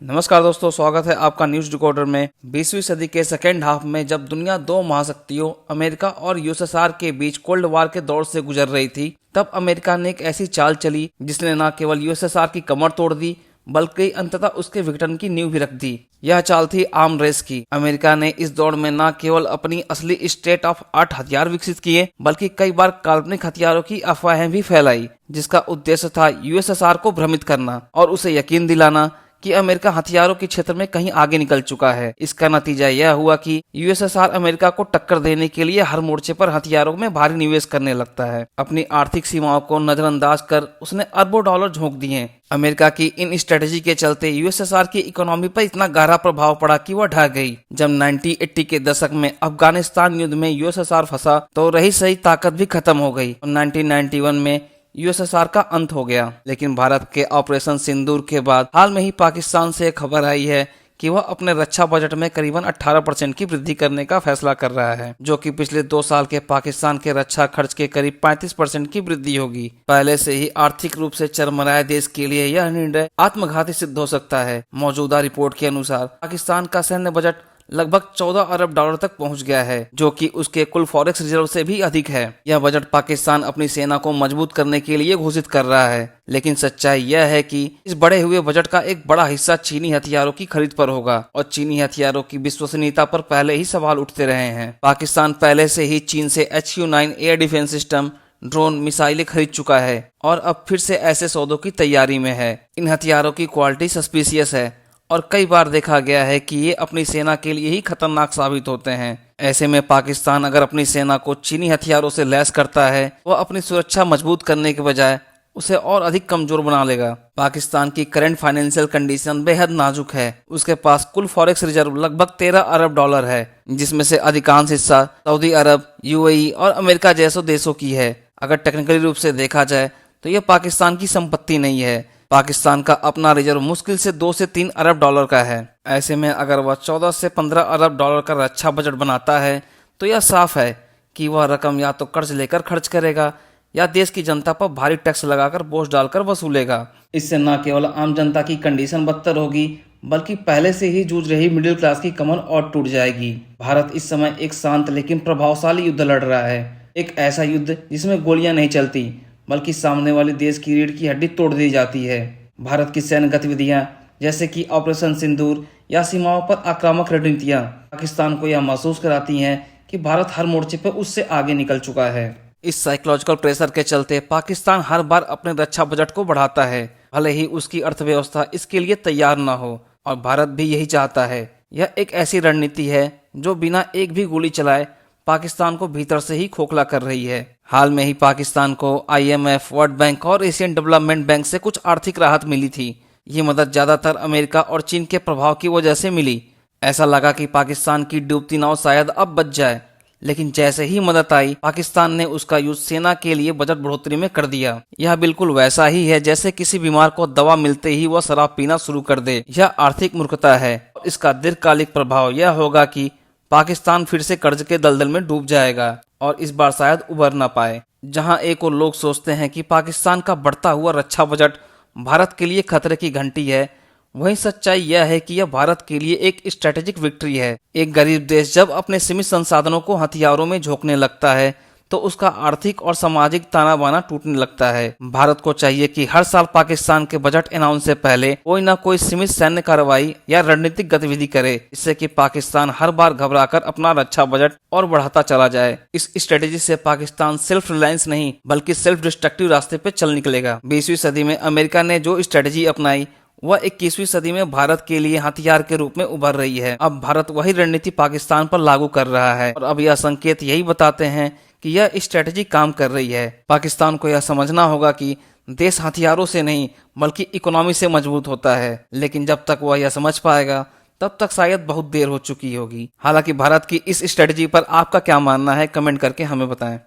नमस्कार दोस्तों, स्वागत है आपका न्यूज डिकोडर में। 20वीं सदी के सेकेंड हाफ में जब दुनिया दो महाशक्तियों अमेरिका और यूएसएसआर के बीच कोल्ड वार के दौर से गुजर रही थी, तब अमेरिका ने एक ऐसी चाल चली जिसने न केवल यूएसएसआर की कमर तोड़ दी बल्कि अंततः उसके विघटन की नींव भी रख दी। यह चाल थी आर्म रेस की। अमेरिका ने इस दौड़ में न केवल अपनी असली स्टेट ऑफ आर्ट हथियार विकसित किए बल्कि कई बार काल्पनिक हथियारों की अफवाहें भी फैलाई, जिसका उद्देश्य था यूएसएसआर को भ्रमित करना और उसे यकीन दिलाना कि अमेरिका हथियारों के क्षेत्र में कहीं आगे निकल चुका है। इसका नतीजा यह हुआ कि यूएसएसआर अमेरिका को टक्कर देने के लिए हर मोर्चे पर हथियारों में भारी निवेश करने लगता है। अपनी आर्थिक सीमाओं को नजरअंदाज कर उसने अरबों डॉलर झोंक दिए। अमेरिका की इन स्ट्रेटेजी के चलते यूएसएसआर की इकोनॉमी पर इतना गहरा प्रभाव पड़ा कि वह ढह गई। जब 1980 के दशक में अफगानिस्तान युद्ध में यूएसएसआर फंसा तो रही सही ताकत भी खत्म हो गई और 1991 में यूएसएसआर का अंत हो गया। लेकिन भारत के ऑपरेशन सिंदूर के बाद हाल में ही पाकिस्तान से खबर आई है कि वह अपने रक्षा बजट में करीबन 18% की वृद्धि करने का फैसला कर रहा है, जो कि पिछले 2 साल के पाकिस्तान के रक्षा खर्च के करीब 35% की वृद्धि होगी। पहले से ही आर्थिक रूप से चरमराए देश के लिए यह निर्णय आत्मघाती सिद्ध हो सकता है। मौजूदा रिपोर्ट के अनुसार पाकिस्तान का सैन्य बजट लगभग 14 अरब डॉलर तक पहुंच गया है, जो कि उसके कुल फॉरेक्स रिजर्व से भी अधिक है। यह बजट पाकिस्तान अपनी सेना को मजबूत करने के लिए घोषित कर रहा है, लेकिन सच्चाई यह है कि इस बढ़े हुए बजट का एक बड़ा हिस्सा चीनी हथियारों की खरीद पर होगा और चीनी हथियारों की विश्वसनीयता पर पहले ही सवाल उठते रहे हैं। पाकिस्तान पहले से ही चीन से HQ-9 air defence system, drone, मिसाइलें खरीद चुका है और अब फिर से ऐसे सौदों की तैयारी में है। इन हथियारों की क्वालिटी सस्पिशियस है और कई बार देखा गया है कि ये अपनी सेना के लिए ही खतरनाक साबित होते हैं। ऐसे में पाकिस्तान अगर अपनी सेना को चीनी हथियारों से लैस करता है, वह अपनी सुरक्षा मजबूत करने के बजाय उसे और अधिक कमजोर बना लेगा। पाकिस्तान की करंट फाइनेंशियल कंडीशन बेहद नाजुक है। उसके पास कुल फॉरेक्स रिजर्व लगभग 13 अरब डॉलर है, जिसमें से अधिकांश हिस्सा सऊदी अरब, UAE और अमेरिका जैसे देशों की है। अगर टेक्निकली रूप से देखा जाए तो यह पाकिस्तान की संपत्ति नहीं है। पाकिस्तान का अपना रिजर्व मुश्किल से 2 से 3 अरब डॉलर का है। ऐसे में अगर वह 14 से 15 अरब डॉलर का रक्षा बजट बनाता है तो यह साफ है कि वह रकम या तो कर्ज लेकर खर्च करेगा या देश की जनता पर भारी टैक्स लगाकर बोझ डालकर वसूलेगा। इससे न केवल आम जनता की कंडीशन बदतर होगी बल्कि पहले से ही जूझ रही मिडिल क्लास की कमर और टूट जाएगी। भारत इस समय एक शांत लेकिन प्रभावशाली युद्ध लड़ रहा है। एक ऐसा युद्ध जिसमें गोलियां नहीं चलती बल्कि सामने वाले देश की रीढ़ की हड्डी तोड़ दी जाती है। भारत की सैन्य गतिविधियां जैसे कि ऑपरेशन सिंदूर या सीमाओं पर आक्रामक रणनीतियां पाकिस्तान को यह महसूस कराती हैं कि भारत हर मोर्चे पर उससे आगे निकल चुका है। इस साइकोलॉजिकल प्रेशर के चलते पाकिस्तान हर बार अपने रक्षा बजट को बढ़ाता है, भले ही उसकी अर्थव्यवस्था इसके लिए तैयार न हो, और भारत भी यही चाहता है। यह एक ऐसी रणनीति है जो बिना एक भी गोली चलाए पाकिस्तान को भीतर से ही खोखला कर रही है। हाल में ही पाकिस्तान को IMF, वर्ल्ड बैंक और एशियन डेवलपमेंट बैंक से कुछ आर्थिक राहत मिली थी। ये मदद ज्यादातर अमेरिका और चीन के प्रभाव की वजह से मिली। ऐसा लगा कि पाकिस्तान की डूबती नाव शायद अब बच जाए, लेकिन जैसे ही मदद आई पाकिस्तान ने उसका यूज सेना के लिए बजट बढ़ोतरी में कर दिया। यह बिल्कुल वैसा ही है जैसे किसी बीमार को दवा मिलते ही वह शराब पीना शुरू कर दे। यह आर्थिक मूर्खता है। इसका दीर्घकालिक प्रभाव यह होगा कि पाकिस्तान फिर से कर्ज के दलदल में डूब जाएगा और इस बार शायद उबर ना पाए। जहां एक और लोग सोचते हैं कि पाकिस्तान का बढ़ता हुआ रक्षा बजट भारत के लिए खतरे की घंटी है, वहीं सच्चाई यह है कि यह भारत के लिए एक स्ट्रेटेजिक विक्ट्री है। एक गरीब देश जब अपने सीमित संसाधनों को हथियारों में झोंकने लगता है तो उसका आर्थिक और सामाजिक ताना बाना टूटने लगता है। भारत को चाहिए कि हर साल पाकिस्तान के बजट अनाउंस से पहले कोई ना कोई सीमित सैन्य कार्रवाई या रणनीतिक गतिविधि करे, इससे कि पाकिस्तान हर बार घबराकर अपना रक्षा बजट और बढ़ाता चला जाए। इस स्ट्रेटेजी से पाकिस्तान सेल्फ रिलायंस नहीं बल्कि सेल्फ डिस्ट्रक्टिव रास्ते पे चल निकलेगा। 20वीं सदी में अमेरिका ने जो स्ट्रेटेजी अपनाई वह 21वीं सदी में भारत के लिए हथियार के रूप में उभर रही है। अब भारत वही रणनीति पाकिस्तान पर लागू कर रहा है और अब यह संकेत यही बताते हैं कि यह स्ट्रेटेजी काम कर रही है। पाकिस्तान को यह समझना होगा कि देश हथियारों से नहीं बल्कि इकोनॉमी से मजबूत होता है, लेकिन जब तक वह यह समझ पाएगा तब तक शायद बहुत देर हो चुकी होगी। हालांकि भारत की इस स्ट्रेटेजी पर आपका क्या मानना है, कमेंट करके हमें बताएं।